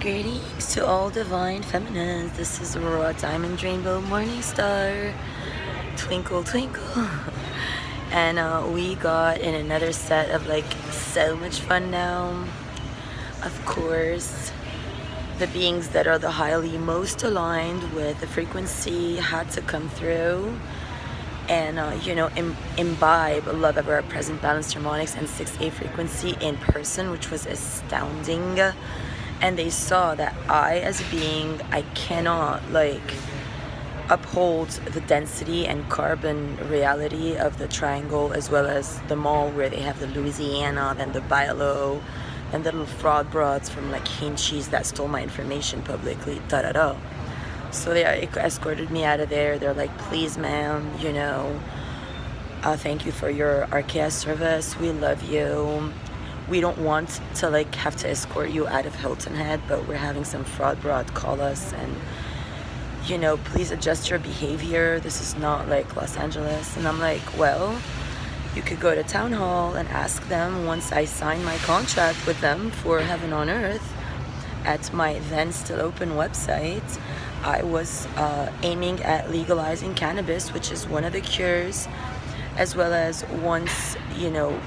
Greetings to all divine feminines. This is Raw Diamond Rainbow Morning Star. Twinkle, twinkle. And we got in another set of so much fun now. Of course, the beings that are the highly most aligned with the frequency had to come through and imbibe love ever present balanced harmonics and 6A frequency in person, which was astounding. And they saw that I, as a being, I cannot uphold the density and carbon reality of the triangle, as well as the mall where they have the Louisiana, then the Bilo, and the little fraud broads from Hinchies that stole my information publicly, da-da-da. So they escorted me out of there. They're like, please ma'am, thank you for your Archaea service. We love you. We don't want to have to escort you out of Hilton Head, but we're having some fraud broad call us and please adjust your behavior. This is not Los Angeles. And I'm like, well, you could go to town hall and ask them once I sign my contract with them for Heaven on Earth at my then still open website. I was aiming at legalizing cannabis, which is one of the cures, as well as once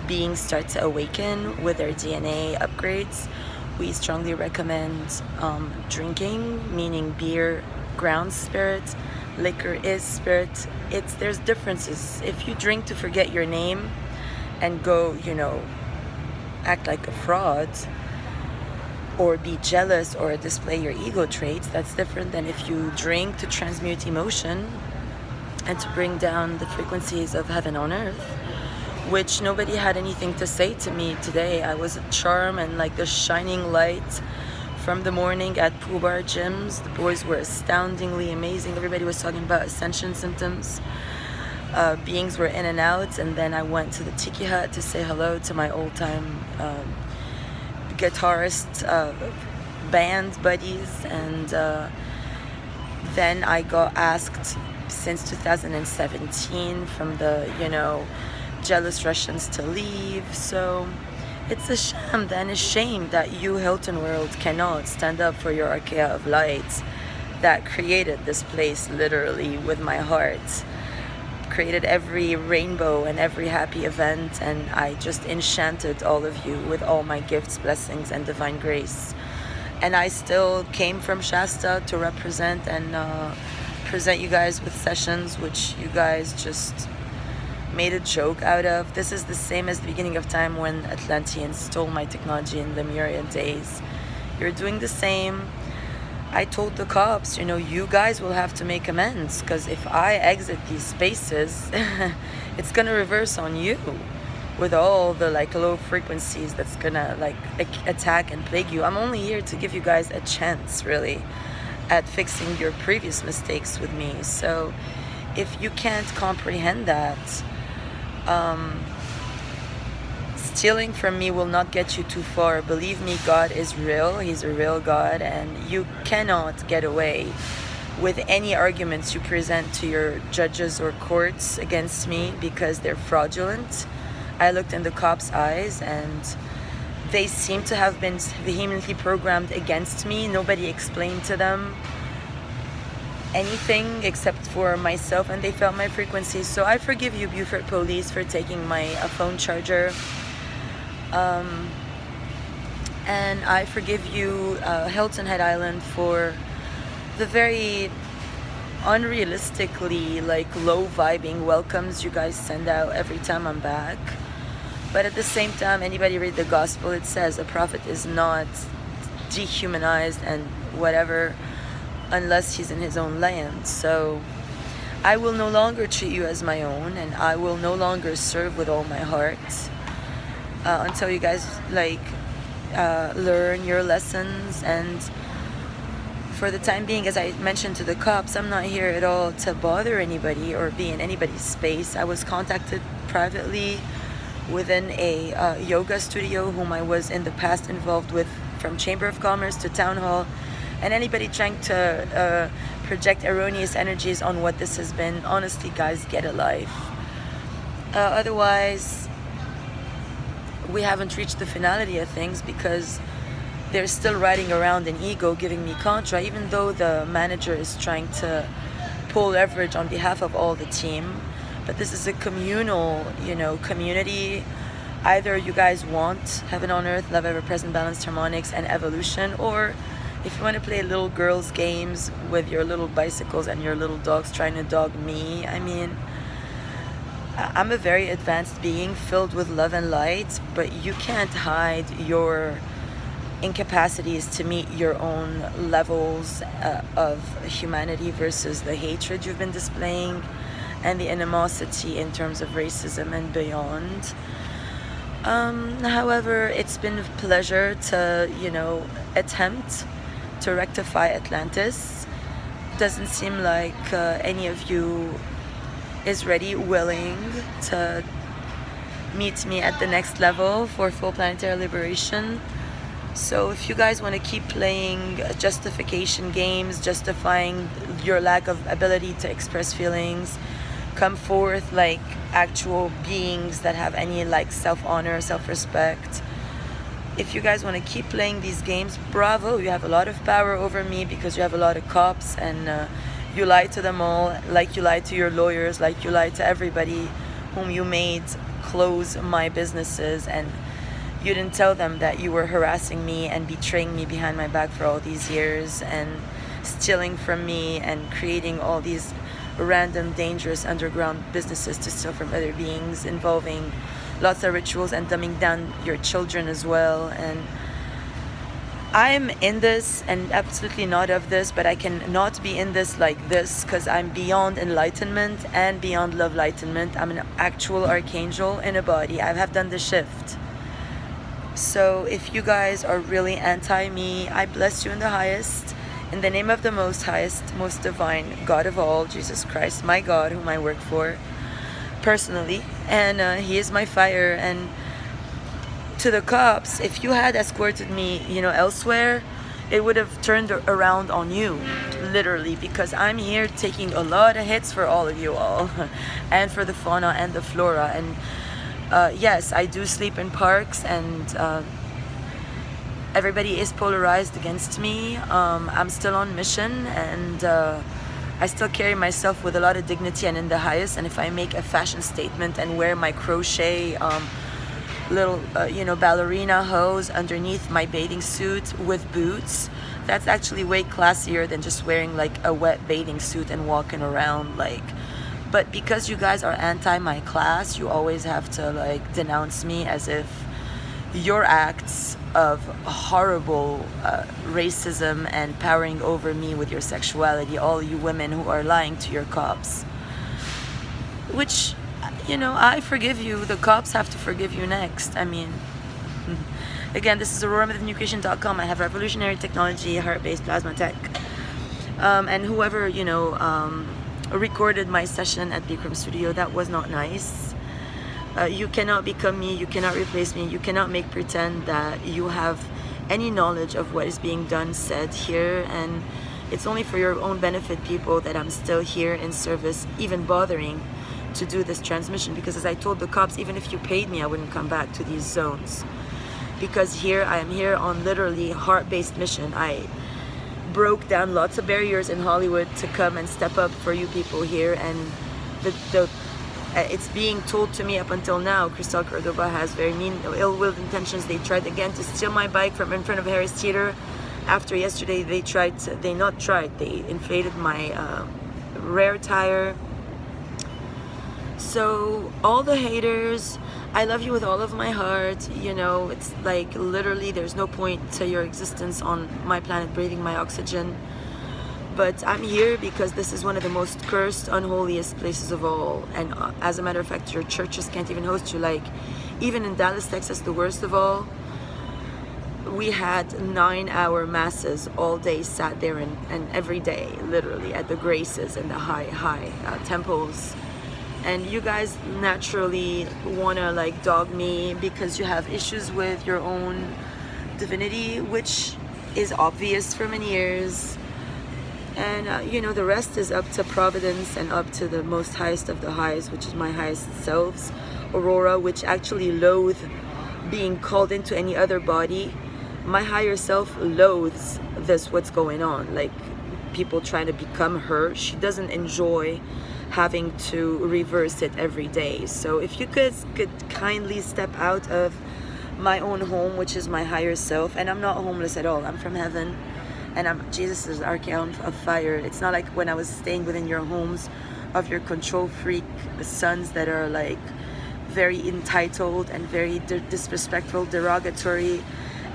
beings start to awaken with their DNA upgrades, we strongly recommend drinking, meaning beer grounds spirit, liquor is spirit. There's differences. If you drink to forget your name and go act like a fraud or be jealous or display your ego traits, that's different than if you drink to transmute emotion and to bring down the frequencies of heaven on earth, which nobody had anything to say to me today. I was a charm and the shining light from the morning at pool bar gyms. The boys were astoundingly amazing. Everybody was talking about ascension symptoms. Beings were in and out, and then I went to the Tiki Hut to say hello to my old-time guitarist band buddies, and then I got asked since 2017 from the jealous Russians to leave. So it's a shame that you, Hilton World, cannot stand up for your Archaea of light that created this place literally with my heart, created every rainbow and every happy event, and I just enchanted all of you with all my gifts, blessings, and divine grace. And I still came from Shasta to represent and present you guys with sessions which you guys just made a joke out of. This is the same as the beginning of time when Atlanteans stole my technology in Lemurian days. You're doing the same. I told the cops, you guys will have to make amends, because if I exit these spaces, it's gonna reverse on you with all the low frequencies that's gonna attack and plague you. I'm only here to give you guys a chance, really, at fixing your previous mistakes with me. So if you can't comprehend that, stealing from me will not get you too far. Believe me, God is real. He's a real God, and you cannot get away with any arguments you present to your judges or courts against me, because they're fraudulent. I looked in the cops' eyes and they seem to have been vehemently programmed against me. Nobody explained to them anything except for myself, and they felt my frequency. So I forgive you, Beaufort Police, for taking my phone charger. And I forgive you, Hilton Head Island, for the very unrealistically low vibing welcomes you guys send out every time I'm back. But at the same time, anybody read the gospel, it says a prophet is not dehumanized and whatever unless he's in his own land. So I will no longer treat you as my own, and I will no longer serve with all my heart until you guys learn your lessons. And for the time being, as I mentioned to the cops, I'm not here at all to bother anybody or be in anybody's space. I was contacted privately within a yoga studio whom I was in the past involved with, from Chamber of Commerce to Town Hall, and anybody trying to project erroneous energies on what this has been. Honestly, guys, get a life. Otherwise, we haven't reached the finality of things, because they're still riding around in ego, giving me contra, even though the manager is trying to pull leverage on behalf of all the team. But this is a communal, community. Either you guys want heaven on earth, love ever present, balanced harmonics, and evolution, or if you want to play little girls games with your little bicycles and your little dogs trying to dog me, I mean, I'm a very advanced being filled with love and light, but you can't hide your incapacities to meet your own levels of humanity versus the hatred you've been displaying and the animosity in terms of racism and beyond. However, it's been a pleasure to, attempt to rectify Atlantis. Doesn't seem like any of you is ready, willing to meet me at the next level for full planetary liberation. So if you guys want to keep playing justification games, justifying your lack of ability to express feelings, come forth like actual beings that have any self-honor, self-respect. If you guys want to keep playing these games, bravo, you have a lot of power over me because you have a lot of cops, and you lied to them all, like you lied to your lawyers, like you lied to everybody whom you made close my businesses, and you didn't tell them that you were harassing me and betraying me behind my back for all these years and stealing from me and creating all these random dangerous underground businesses to steal from other beings, involving lots of rituals and dumbing down your children as well. And I'm in this and absolutely not of this, but I can not be in this like this because I'm beyond enlightenment and beyond love enlightenment. I'm an actual archangel in a body. I have done the shift. So if you guys are really anti-me, I bless you in the highest. In the name of the most highest, most divine God of all, Jesus Christ, my God, whom I work for personally. And he is my fire. And to the cops, if you had escorted me, elsewhere, it would have turned around on you, literally, because I'm here taking a lot of hits for all of you all, and for the fauna and the flora. And yes, I do sleep in parks, and everybody is polarized against me. I'm still on mission, and I still carry myself with a lot of dignity and in the highest. And if I make a fashion statement and wear my crochet little ballerina hose underneath my bathing suit with boots, that's actually way classier than just wearing like a wet bathing suit and walking around like. But because you guys are anti my class, you always have to denounce me as if your acts of horrible racism and powering over me with your sexuality, all you women who are lying to your cops, which I forgive you. The cops have to forgive you next. I mean, again, this is AuroraMythNewCreation.com. I have revolutionary technology, heart-based plasma tech. And whoever, recorded my session at Bikram Studio, that was not nice. You cannot become me. You cannot replace me. You cannot make pretend that you have any knowledge of what is being done, said here. And it's only for your own benefit, people, that I'm still here in service, even bothering to do this transmission, because as I told the cops, even if you paid me, I wouldn't come back to these zones, because here I am here on literally heart-based mission. I broke down lots of barriers in Hollywood to come and step up for you people here, and it's being told to me up until now, Cristal Cordoba has very mean, ill-willed intentions. They tried again to steal my bike from in front of Harris Theater. After yesterday, they inflated my rear tire. So all the haters, I love you with all of my heart. It's like literally there's no point to your existence on my planet breathing my oxygen. But I'm here because this is one of the most cursed, unholiest places of all. And as a matter of fact, your churches can't even host you. Even in Dallas, Texas, the worst of all, we had 9-hour masses all day, sat there and every day, literally, at the graces and the high temples. And you guys naturally want to dog me because you have issues with your own divinity, which is obvious for many years. And the rest is up to Providence and up to the most highest of the highs, which is my highest selves, Aurora, which actually loathe being called into any other body. My higher self loathes this, what's going on, like people trying to become her. She doesn't enjoy having to reverse it every day. So if you guys could kindly step out of my own home, which is my higher self, and I'm not homeless at all, I'm from heaven, and I'm Jesus' archeon of fire. It's not like when I was staying within your homes of your control freak sons that are like very entitled and very disrespectful, derogatory,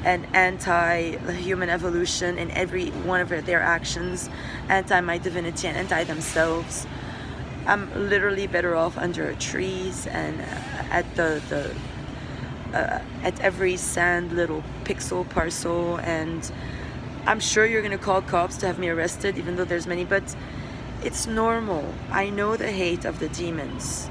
and anti-human evolution in every one of their actions, anti my divinity and anti themselves. I'm literally better off under trees and at at every sand little pixel parcel. And I'm sure you're gonna call cops to have me arrested, even though there's many, but it's normal. I know the hate of the demons.